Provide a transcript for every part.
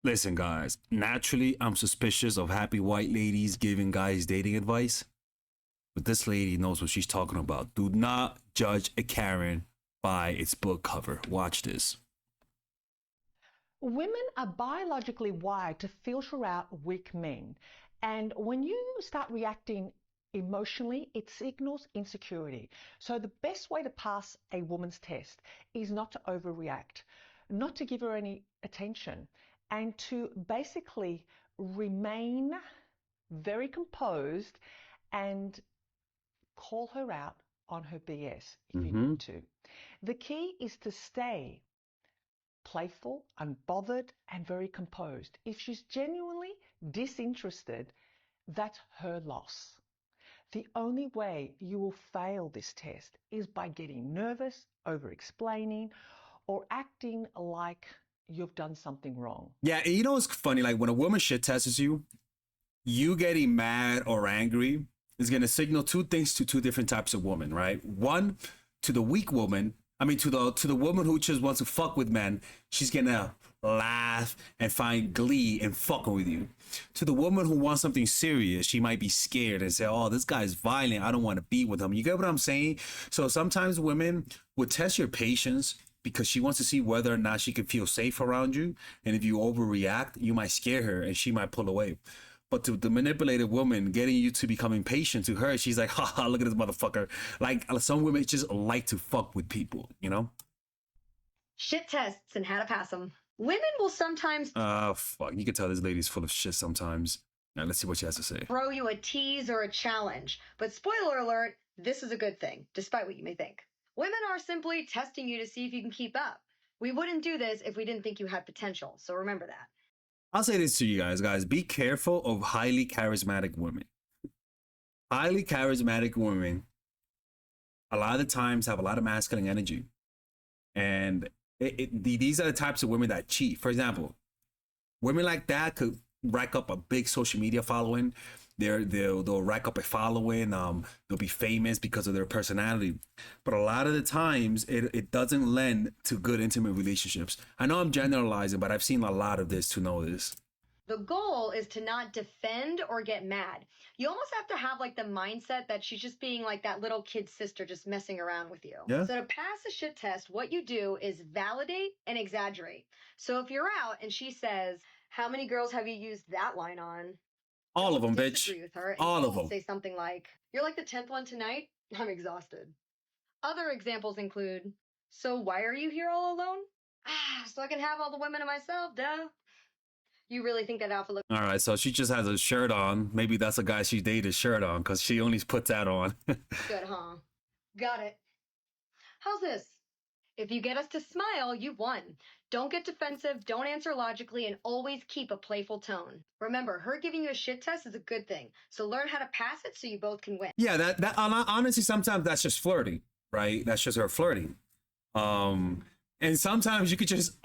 Listen, guys, naturally, I'm suspicious of happy white ladies giving guys dating advice, but this lady knows what she's talking about. Do not judge a Karen by its book cover. Watch this. Women are biologically wired to filter out weak men. And when you start reacting emotionally, it signals insecurity. So the best way to pass a woman's test is not to overreact, not to give her any attention, and to basically remain very composed and call her out on her BS if you Mm-hmm. need to. The key is to stay playful, unbothered, and very composed. If she's genuinely disinterested, that's her loss. The only way you will fail this test is by getting nervous, over explaining, or acting like you've done something wrong. Yeah, and you know what's funny? Like when a woman shit tests you, you getting mad or angry is going to signal two things to two different types of women, right? One, to the weak woman. I mean, to the woman who just wants to fuck with men, she's gonna laugh and find glee in fucking with you. To the woman who wants something serious, she might be scared and say, "Oh, this guy's violent. I don't want to be with him." You get what I'm saying? So sometimes women would test your patience because she wants to see whether or not she can feel safe around you. And if you overreact, you might scare her and she might pull away. But to the manipulated woman, getting you to becoming patient to her, she's like, haha, look at this motherfucker. Like some women just like to fuck with people, you know? Shit tests and how to pass them. Women will sometimes Fuck. You can tell this lady's full of shit sometimes. Now let's see what she has to say. throw you a tease or a challenge. But spoiler alert, this is a good thing, despite what you may think. Women are simply testing you to see if you can keep up. We wouldn't do this if we didn't think you had potential, so remember that. I'll say this to you guys, be careful of highly charismatic women. Highly charismatic women, a lot of the times, have a lot of masculine energy. And these are the types of women that cheat. For example, women like that could rack up a big social media following. They'll rack up a following. They'll be famous because of their personality. But a lot of the times, it doesn't lend to good intimate relationships. I know I'm generalizing, but I've seen a lot of this to know this. The goal is to not defend or get mad. You almost have to have like the mindset that she's just being like that little kid sister just messing around with you. Yeah. So to pass the shit test, what you do is validate and exaggerate. So if you're out and she says, "How many girls have you used that line on?" All of them, bitch. Disagree with her and All of them. say something like, "You're like the 10th one tonight. I'm exhausted." Other examples include, "So why are you here all alone?" So I can have all the women to myself, duh. You really think that outfit looks All right, so she just has a shirt on. Maybe that's a guy she dated shirt on because she only puts that on. good, huh? Got it. How's this? If you get us to smile, you won. Don't get defensive, don't answer logically, and always keep a playful tone. Remember, her giving you a shit test is a good thing, so learn how to pass it so you both can win. Yeah, that honestly, sometimes that's just flirting, right? That's just her flirting. And sometimes you could just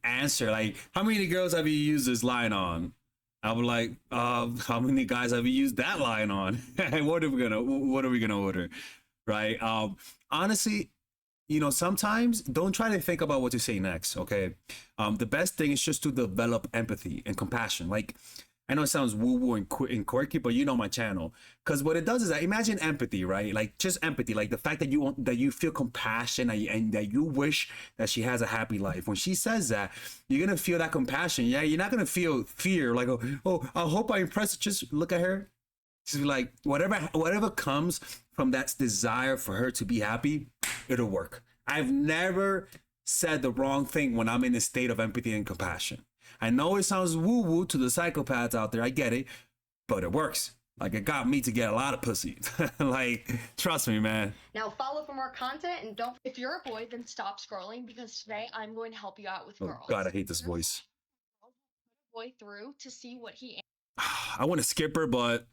answer like, "How many girls have you used this line on?" I would like, "How many guys have you used that line on?" What are we gonna order, right? Honestly, sometimes don't try to think about what to say next. Okay, the best thing is just to develop empathy and compassion. Like, I know it sounds woo-woo and quirky, but you know my channel. Because what it does is that imagine empathy, right? Like just empathy, like the fact that you feel compassion and that you wish that she has a happy life. When she says that, you're gonna feel that compassion. Yeah, you're not gonna feel fear. Like, oh, I hope I impress. Just look at her. Just be like, whatever comes from that desire for her to be happy, it'll work. I've never said the wrong thing when I'm in a state of empathy and compassion. I know it sounds woo-woo to the psychopaths out there. I get it, but it works. Like, it got me to get a lot of pussy. Like, trust me, man. Now follow for more content and don't. If you're a boy, then stop scrolling because today I'm going to help you out with Oh, girls. God, I hate this voice. Put a boy through to see what he I want to skip her, but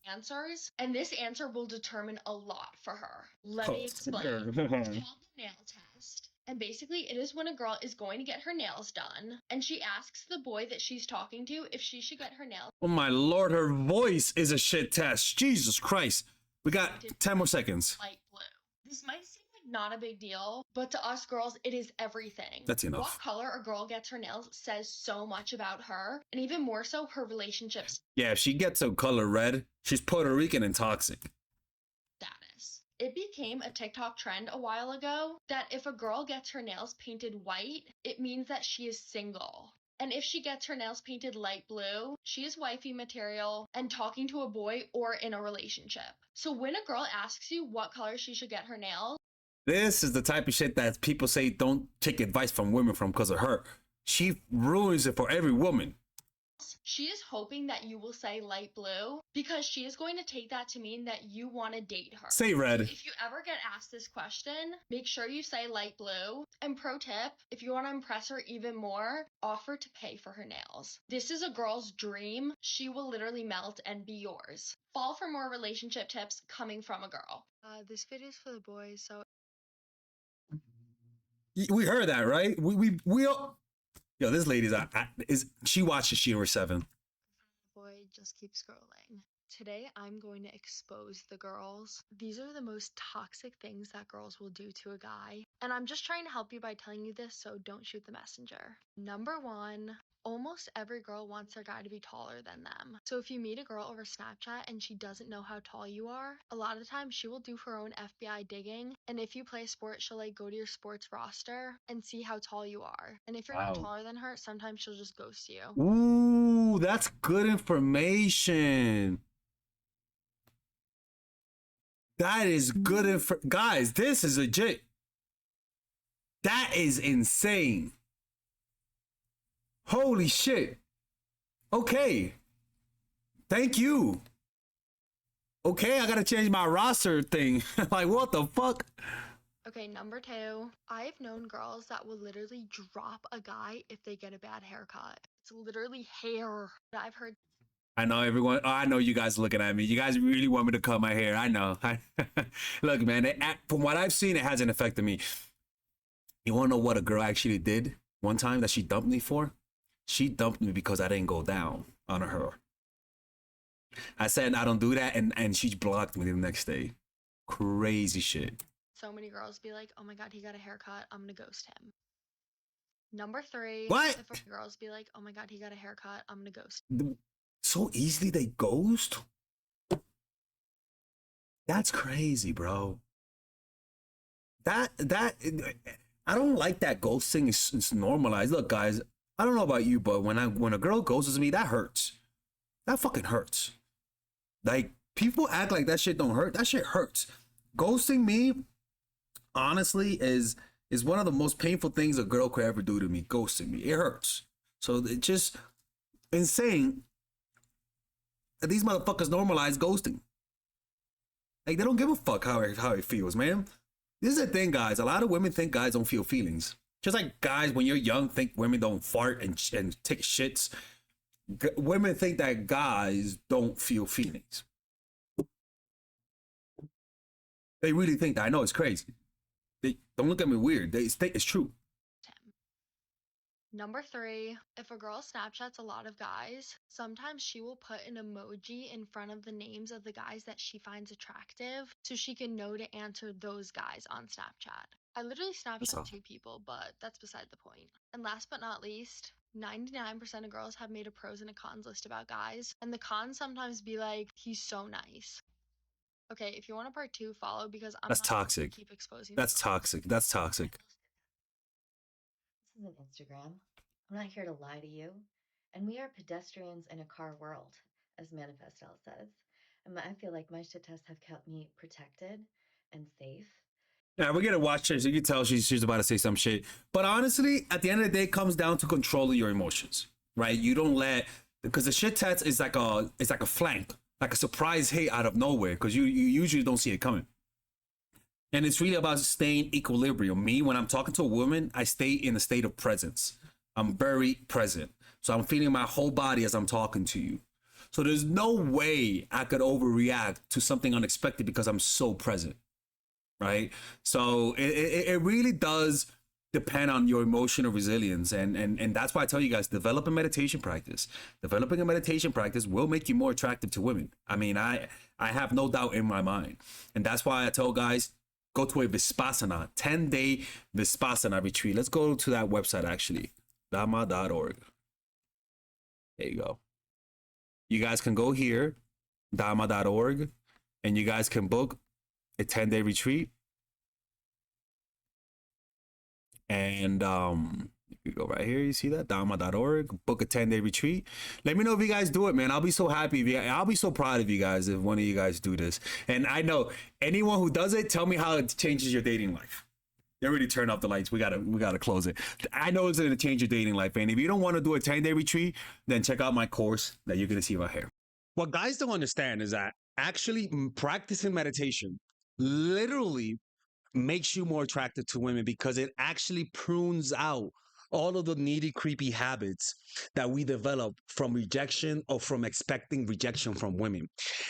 answers, and this answer will determine a lot for her. Let Oh, me explain. sure. It's called the nail test. And basically, it is when a girl is going to get her nails done, and she asks the boy that she's talking to if she should get her nails Oh my lord, her voice is a shit test. Jesus Christ. We got 10 more seconds. light blue. This might seem like not a big deal, but to us girls, it is everything. That's enough. What color a girl gets her nails says so much about her, and even more so, her relationship Yeah, if she gets a color red, she's Puerto Rican and toxic. status. It became a TikTok trend a while ago that if a girl gets her nails painted white, it means that she is single. And if she gets her nails painted light blue, she is wifey material and talking to a boy or in a relationship. So when a girl asks you what color she should get her nails, This is the type of shit that people say don't take advice from women from because of her. She ruins it for every woman. she is hoping that you will say light blue because she is going to take that to mean that you want to date her. Say red. If you ever get asked this question, make sure you say light blue. And pro tip, if you want to impress her even more, offer to pay for her nails. This is a girl's dream. She will literally melt and be yours. Fall for more relationship tips coming from a girl. This video is for the boys, so We heard that, right? We all... Yo, this lady's she watches Shira 7. boy, just keep scrolling. Today, I'm going to expose the girls. These are the most toxic things that girls will do to a guy. And I'm just trying to help you by telling you this, so don't shoot the messenger. Number one, almost every girl wants their guy to be taller than them. So if you meet a girl over Snapchat and she doesn't know how tall you are, a lot of the time she will do her own FBI digging. And if you play a sport, she'll like go to your sports roster and see how tall you are. And if you're not Wow. taller than her, sometimes she'll just ghost you. Ooh, that's good information. That is good info. Guys, this is legit. That is insane. Holy shit. Okay. Thank you. Okay, I gotta change my roster thing. Like, what the fuck? Okay, number two, I've known girls that will literally drop a guy if they get a bad haircut. It's literally hair. I've heard I know everyone. Oh, I know you guys looking at me. You guys really want me to cut my hair. I know. Look, man, from what I've seen, it hasn't affected me. You want to know what a girl actually did one time that she dumped me for? She dumped me because I didn't go down on her. I said I don't do that, and she blocked me the next day. Crazy shit. so many girls be like, oh my god, he got a haircut, I'm gonna ghost him. Number three, What? if girls be like, oh my god, he got a haircut, I'm gonna ghost. So easily they ghost? That's crazy, bro. That I don't like that ghosting is normalized. Look, guys, I don't know about you, but when a girl ghosts me, that hurts. That fucking hurts. Like, people act like that shit don't hurt. That shit hurts. Ghosting me, honestly, is one of the most painful things a girl could ever do to me. Ghosting me, it hurts. So it's just insane that these motherfuckers normalize ghosting. Like, they don't give a fuck how it feels, man. This is the thing, guys. A lot of women think guys don't feel feelings. Just like guys, when you're young, think women don't fart and take shits. Women think that guys don't feel feelings. They really think that. I know, it's crazy. They don't look at me weird. It's true. him. Number three, if a girl Snapchats a lot of guys, sometimes she will put an emoji in front of the names of the guys that she finds attractive so she can know to answer those guys on Snapchat. I literally That's all. Snapchat 2 people, but that's beside the point. And last but not least, 99% of girls have made a pros and a cons list about guys, and the cons sometimes be like, he's so nice. Okay, if you want a part two, follow because I'm That's not going to toxic. keep exposing That's the girls. toxic. That's toxic. This isn't Instagram. I'm not here to lie to you. And we are pedestrians in a car world, as Manifestel says. And I feel like my shit tests have kept me protected and safe. Yeah, we're gonna watch her. So you can tell she's about to say some shit. But honestly, at the end of the day, it comes down to controlling your emotions, right? You don't let, because the shit test is like a flank, like a surprise hit out of nowhere, because you usually don't see it coming. And it's really about staying equilibrium. Me, when I'm talking to a woman, I stay in a state of presence. I'm very present. So I'm feeling my whole body as I'm talking to you. So there's no way I could overreact to something unexpected because I'm so present, right? So it really does depend on your emotional resilience. And that's why I tell you guys, develop a meditation practice. Developing a meditation practice will make you more attractive to women. I mean, I have no doubt in my mind. And that's why I tell guys, go to a Vipassana, 10-day Vipassana retreat. Let's go to that website actually, dharma.org. There you go. You guys can go here, dharma.org, and you guys can book a 10-day retreat. And you go right here, you see that, dharma.org, book a 10-day retreat. Let me know if you guys do it, man. I'll be so happy. I'll be so proud of you guys if one of you guys do this. And I know anyone who does it, tell me how it changes your dating life. They already turned off the lights. We gotta close it. I know it's gonna change your dating life. And if you don't want to do a 10-day retreat, then check out my course that you're gonna see right here. What guys don't understand is that actually practicing meditation literally makes you more attractive to women, because it actually prunes out all of the needy, creepy habits that we develop from rejection or from expecting rejection from women.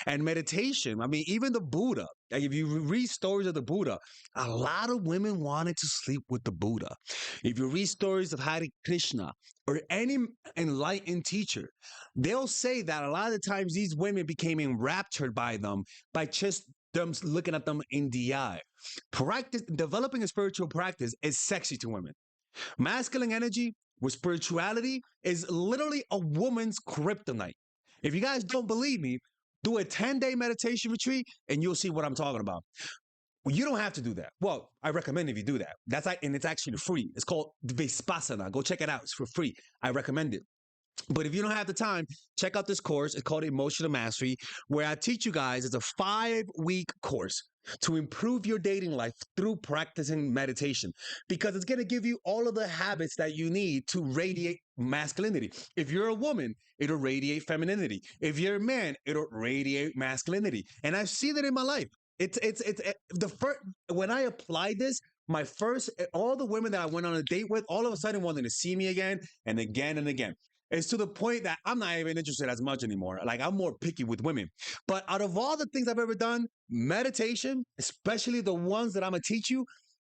And meditation, I mean, even the Buddha, like if you read stories of the Buddha, a lot of women wanted to sleep with the Buddha. If you read stories of Hare Krishna or any enlightened teacher, they'll say that a lot of the times these women became enraptured by them by just them looking at them in the eye. Developing a spiritual practice is sexy to women. Masculine energy with spirituality is literally a woman's kryptonite. If you guys don't believe me, do a 10-day meditation retreat and you'll see what I'm talking about. Well, you don't have to do that. Well, I recommend if you do that. And it's actually free. It's called Vipassana. Go check it out. It's for free. I recommend it. But if you don't have the time, check out this course. It's called Emotional Mastery, where I teach you guys. It's a 5-week course to improve your dating life through practicing meditation, because it's going to give you all of the habits that you need to radiate masculinity. If you're a woman, it'll radiate femininity. If you're a man, it'll radiate masculinity. And I've seen it in my life. It's the first, when I applied this, all the women that I went on a date with, all of a sudden wanted to see me again and again and again. It's to the point that I'm not even interested as much anymore. Like, I'm more picky with women. But out of all the things I've ever done, meditation, especially the ones that I'm going to teach you,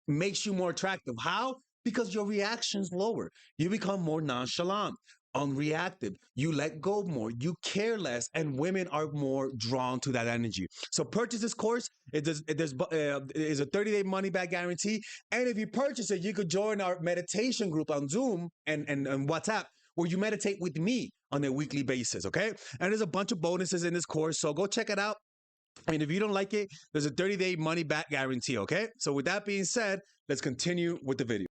makes you more attractive. How? Because your reaction's lower. You become more nonchalant, unreactive. You let go more. You care less. And women are more drawn to that energy. So purchase this course. It is a 30-day money-back guarantee. And if you purchase it, you could join our meditation group on Zoom and WhatsApp, where you meditate with me on a weekly basis, okay? And there's a bunch of bonuses in this course, so go check it out. And if you don't like it, there's a 30-day money-back guarantee, okay? So with that being said, let's continue with the video.